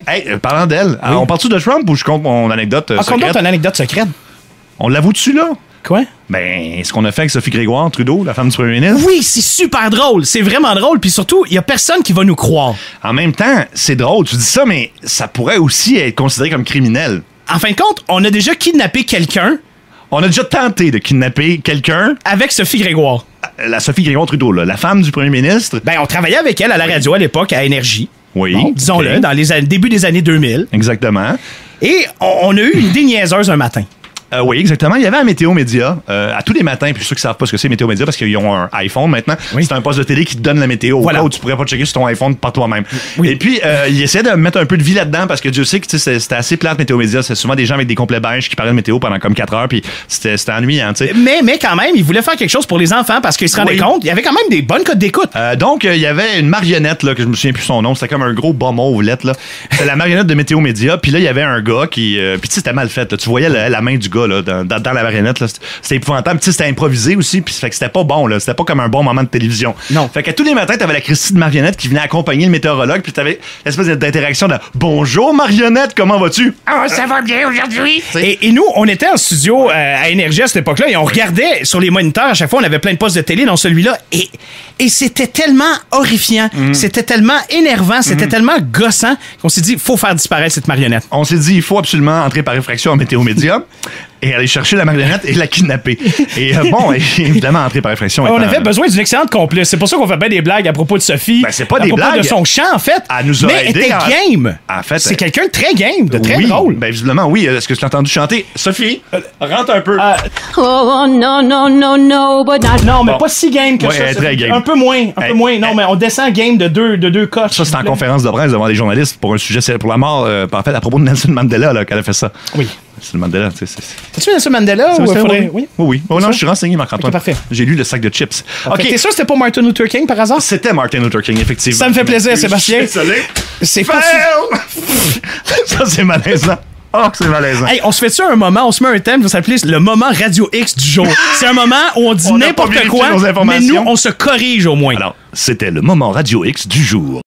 Hey, parlant d'elle, on parle-tu de Trump ou je compte mon anecdote secrète? Compte ton anecdote secrète. On l'avoue-tu, là? Quoi? Ben, ce qu'on a fait avec Sophie Grégoire Trudeau, la femme du premier ministre. Oui, c'est super drôle. C'est vraiment drôle. Puis surtout, il y a personne qui va nous croire. En même temps, c'est drôle, tu dis ça, mais ça pourrait aussi être considéré comme criminel. En fin de compte, on a déjà kidnappé quelqu'un. On a déjà tenté de kidnapper quelqu'un. Avec Sophie Grégoire. La Sophie Grégoire Trudeau, là, la femme du premier ministre. Ben, on travaillait avec elle à la radio à l'époque, à Énergie. Oui. Bon, disons-le, dans les début des années 2000. Exactement. Et on a eu une idée niaiseuse un matin. Oui, exactement. Il y avait un Météo Média à tous les matins. Puis ceux qui savent pas ce que c'est Météo Média parce qu'ils ont un iPhone maintenant. Oui. C'est un poste de télé qui te donne la météo. Voilà. Où tu pourrais pas checker sur ton iPhone par toi-même. Oui. Et puis, il essayait de mettre un peu de vie là-dedans parce que Dieu sait que c'était assez plate Météo Média. C'est souvent des gens avec des complets beige qui parlaient de météo pendant comme 4 heures. Puis c'était ennuyant, tu sais. Mais quand même, il voulait faire quelque chose pour les enfants parce qu'ils se rendaient compte. Il y avait quand même des bonnes codes d'écoute. Donc, il y avait une marionnette, là, que je me souviens plus son nom. C'était comme un gros bas mauve lettre, là. C'était la marionnette de Météo Média. Puis là, il y avait un gars qui. Puis tu sais, c'était mal fait. Là. Tu voyais la main du gars là, dans la marionnette, là, c'était épouvantable. Puis c'était improvisé aussi, puis fait que c'était pas bon, là. C'était pas comme un bon moment de télévision. Non. Fait que tous les matins, t'avais la Christine marionnette qui venait accompagner le météorologue, puis t'avais l'espèce d'interaction de bonjour marionnette, comment vas-tu? Ah, ça va bien aujourd'hui. Et nous, on était en studio à Énergie à cette époque-là, et on regardait sur les moniteurs, à chaque fois, on avait plein de postes de télé dans celui-là, et c'était tellement horrifiant, c'était tellement énervant, c'était tellement gossant qu'on s'est dit, faut faire disparaître cette marionnette. On s'est dit, il faut absolument entrer par effraction en Météo Média. Et aller chercher la marionnette et la kidnapper. Et bon, évidemment, entrer par effraction. On avait besoin d'une excellente complice. C'est pour ça qu'on fait bien des blagues à propos de Sophie. Ben, c'est pas des blagues. À propos de son chant, en fait. Elle nous a mais aidé. Elle était game. En fait, c'est quelqu'un de très game, de très drôle. Ben, visiblement, oui. Est-ce que tu l'as entendu chanter? Sophie, rentre un peu. Oh, no, no, no, no, but not... Non, mais pas si game que ça. Elle est très game. Un peu moins, Non, mais on descend game de deux coches. Ça, c'est en conférence de presse devant les journalistes pour un sujet, pour la mort, en fait, à propos de Nelson Mandela, là, qu'elle a fait ça. Oui. Nelson Mandela, tu sais. As-tu Nelson Mandela ou faudrait... Oui. Oui. Oh, non, je suis renseigné, Marc-Antoine. Okay, parfait. J'ai lu le sac de chips. OK. T'es sûr que c'était pas Martin Luther King, par hasard? C'était Martin Luther King, effectivement. Ça me fait plaisir, Sébastien. Désolé. C'est pas... Ça, c'est malaisant. Oh, c'est malaisant. Hey, on se fait-tu un moment, on se met un thème, ça s'appelle le moment Radio X du jour. C'est un moment où on dit n'importe quoi, mais nous, on se corrige au moins. Alors, c'était le moment Radio X du jour.